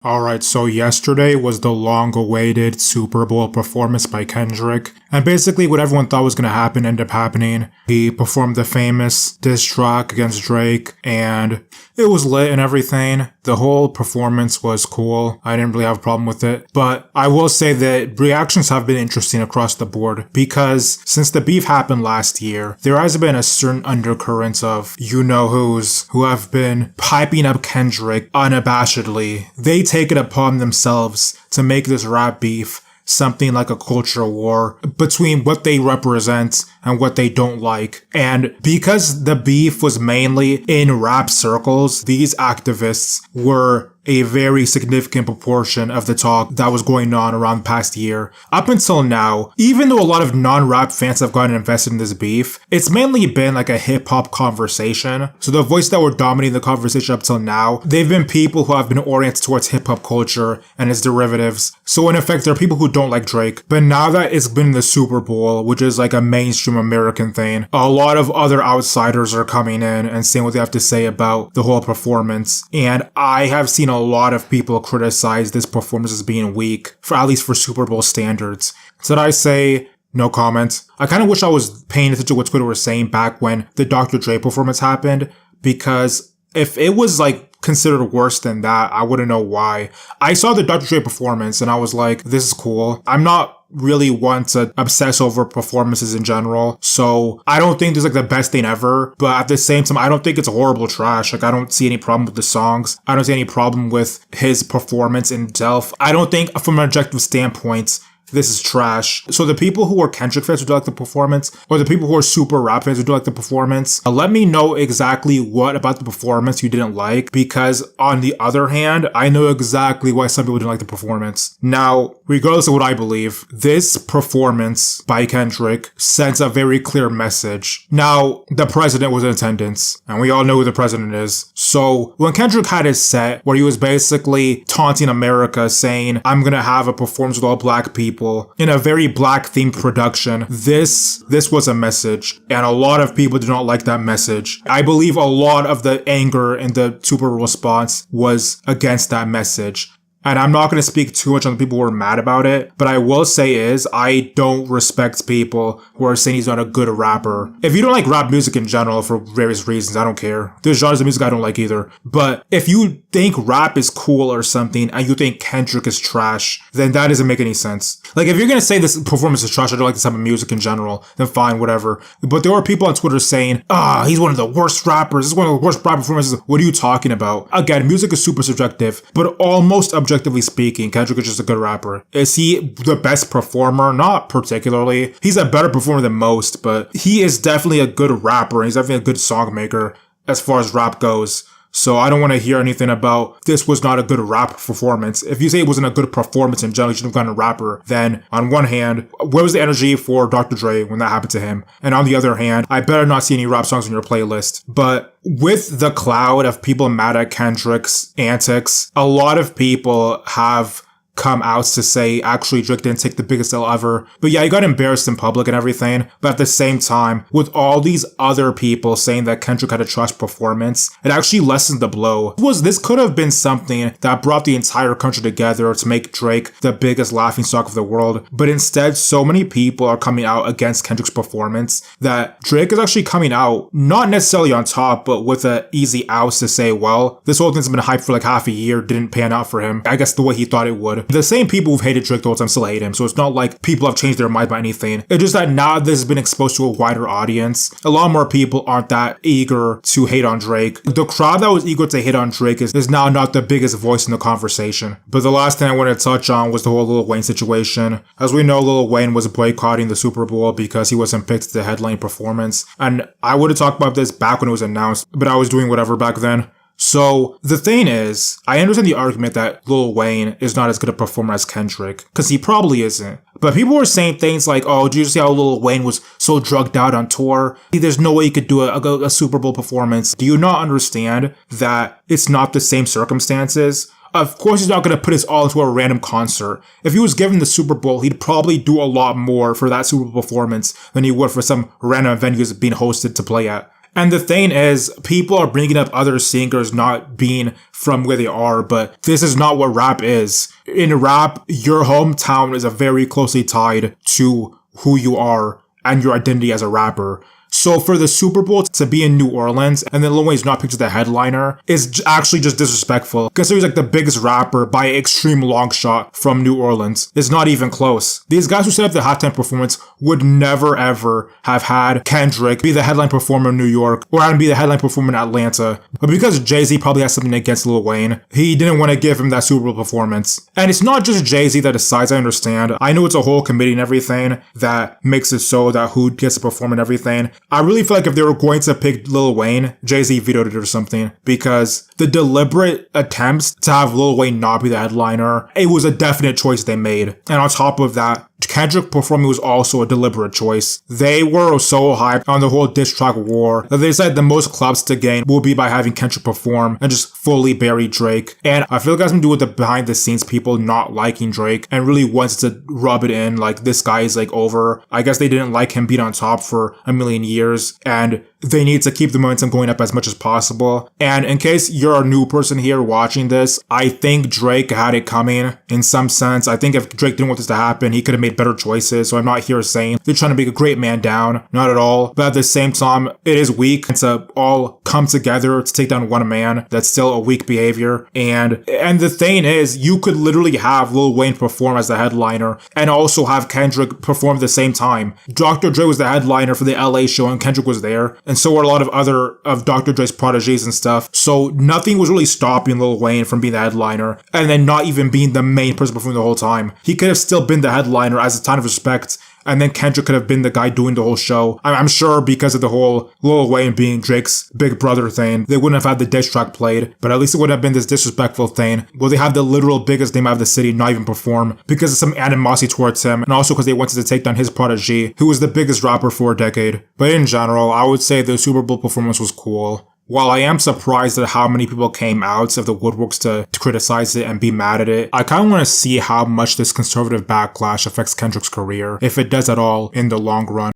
Alright, so yesterday was the long-awaited Super Bowl performance by Kendrick, and basically what everyone thought was going to happen ended up happening. He performed the famous diss track against Drake, and it was lit and everything. The whole performance was cool. I didn't really have a problem with it, but I will say that reactions have been interesting across the board, because since the beef happened last year, there has been a certain undercurrent of you-know-whos who have been piping up Kendrick unabashedly. They take it upon themselves to make this rap beef something like a culture war between what they represent and what they don't like. And because the beef was mainly in rap circles, these activists were a very significant proportion of the talk that was going on around the past year. Up until now, even though a lot of non-rap fans have gotten invested in this beef, it's mainly been like a hip-hop conversation. So the voices that were dominating the conversation up till now, they've been people who have been oriented towards hip-hop culture and its derivatives. So in effect, there are people who don't like Drake. But now that it's been the Super Bowl, which is like a mainstream American thing, a lot of other outsiders are coming in and saying what they have to say about the whole performance. And I have seen a lot of people criticize this performance as being weak, for at least for Super Bowl standards. So did I say no comment? I kind of wish I was paying attention to what Twitter was saying back when the Dr. Dre performance happened, because if it was like considered worse than that, I wouldn't know why. I saw the Dr. Dre performance and I was like, this is cool. I'm not really one to obsess over performances in general, so I don't think this is like the best thing ever, but at the same time, I don't think it's horrible trash. Like, I don't see any problem with the songs. I don't see any problem with his performance in itself. I don't think from an objective standpoint, this is trash. So the people who are Kendrick fans who do like the performance, or the people who are super rap fans who do like the performance, let me know exactly what about the performance you didn't like, because on the other hand, I know exactly why some people didn't like the performance. Now, regardless of what I believe, this performance by Kendrick sends a very clear message. Now, the president was in attendance, and we all know who the president is. So when Kendrick had his set where he was basically taunting America, saying, I'm gonna have a performance with all black people, in a very black themed production, this was a message, and a lot of people did not like that message. I believe a lot of the anger in the Super Bowl response was against that message. And I'm not going to speak too much on the people who are mad about it, but I will say is, I don't respect people who are saying he's not a good rapper. If you don't like rap music in general for various reasons, I don't care. There's genres of music I don't like either. But if you think rap is cool or something, and you think Kendrick is trash, then that doesn't make any sense. Like, if you're going to say this performance is trash, I don't like this type of music in general, then fine, whatever. But there are people on Twitter saying, he's one of the worst rappers, this is one of the worst rap performances. What are you talking about? Again, music is super subjective, but almost objectively speaking, Kendrick is just a good rapper. Is he the best performer? Not particularly. He's a better performer than most, but he is definitely a good rapper. He's definitely a good song maker as far as rap goes. So I don't want to hear anything about this was not a good rap performance. If you say it wasn't a good performance in general, you should have gotten a rapper, then on one hand, where was the energy for Dr. Dre when that happened to him? And on the other hand, I better not see any rap songs on your playlist. But with the cloud of people mad at Kendrick's antics, a lot of people have come out to say, actually, Drake didn't take the biggest L ever. But yeah, he got embarrassed in public and everything. But at the same time, with all these other people saying that Kendrick had a trash performance, it actually lessened the blow. This could have been something that brought the entire country together to make Drake the biggest laughingstock of the world. But instead, so many people are coming out against Kendrick's performance that Drake is actually coming out, not necessarily on top, but with an easy out to say, well, this whole thing's been hyped for like half a year, didn't pan out for him. I guess the way he thought it would. The same people who've hated Drake the whole time still hate him, so it's not like people have changed their mind about anything. It's just that now this has been exposed to a wider audience, a lot more people aren't that eager to hate on Drake. The crowd that was eager to hate on Drake is now not the biggest voice in the conversation. But the last thing I wanted to touch on was the whole Lil Wayne situation. As we know, Lil Wayne was boycotting the Super Bowl because he wasn't picked to the headline performance. And I would have talked about this back when it was announced, but I was doing whatever back then. So the thing is, I understand the argument that Lil Wayne is not as good a performer as Kendrick, because he probably isn't. But people were saying things like, oh, do you see how Lil Wayne was so drugged out on tour? There's no way he could do a Super Bowl performance. Do you not understand that it's not the same circumstances? Of course, he's not going to put his all into a random concert. If he was given the Super Bowl, he'd probably do a lot more for that Super Bowl performance than he would for some random venue being hosted to play at. And the thing is, people are bringing up other singers not being from where they are, but this is not what rap is. In rap, your hometown is very closely tied to who you are and your identity as a rapper. So for the Super Bowl to be in New Orleans and then Lil Wayne's not picked as the headliner is actually just disrespectful. Considering he's like the biggest rapper by an extreme long shot from New Orleans. It's not even close. These guys who set up the halftime performance would never ever have had Kendrick be the headline performer in New York or have him be the headline performer in Atlanta. But because Jay-Z probably has something against Lil Wayne, he didn't want to give him that Super Bowl performance. And it's not just Jay-Z that decides, I understand. I know it's a whole committee and everything that makes it so that who gets to perform and everything. I really feel like if they were going to pick Lil Wayne, Jay-Z vetoed it or something, because the deliberate attempts to have Lil Wayne not be the headliner, it was a definite choice they made. And on top of that, Kendrick performing was also a deliberate choice. They were so hyped on the whole diss track war that they said the most clubs to gain will be by having Kendrick perform and just fully bury Drake. And I feel like it has to do with the behind the scenes people not liking Drake and really wants to rub it in like this guy is like over. I guess they didn't like him being on top for a million years and they need to keep the momentum going up as much as possible. And in case you're a new person here watching this, I think Drake had it coming in some sense. I think if Drake didn't want this to happen, he could have made better choices. So I'm not here saying they're trying to make a great man down. Not at all. But at the same time, it is weak to all come together to take down one man. That's still a weak behavior. And the thing is, you could literally have Lil Wayne perform as the headliner and also have Kendrick perform at the same time. Dr. Dre was the headliner for the LA show and Kendrick was there. And so were a lot of other of Dr. Dre's protégés and stuff. So nothing was really stopping Lil Wayne from being the headliner and then not even being the main person performing the whole time. He could have still been the headliner as a ton of respect. And then Kendrick could have been the guy doing the whole show. I'm sure because of the whole Lil Wayne being Drake's big brother thing, they wouldn't have had the diss track played, but at least it wouldn't have been this disrespectful thing where they have the literal biggest name out of the city not even perform because of some animosity towards him and also because they wanted to take down his protege, who was the biggest rapper for a decade. But in general, I would say the Super Bowl performance was cool. While I am surprised at how many people came out of the woodworks to criticize it and be mad at it, I kind of want to see how much this conservative backlash affects Kendrick's career, if it does at all in the long run.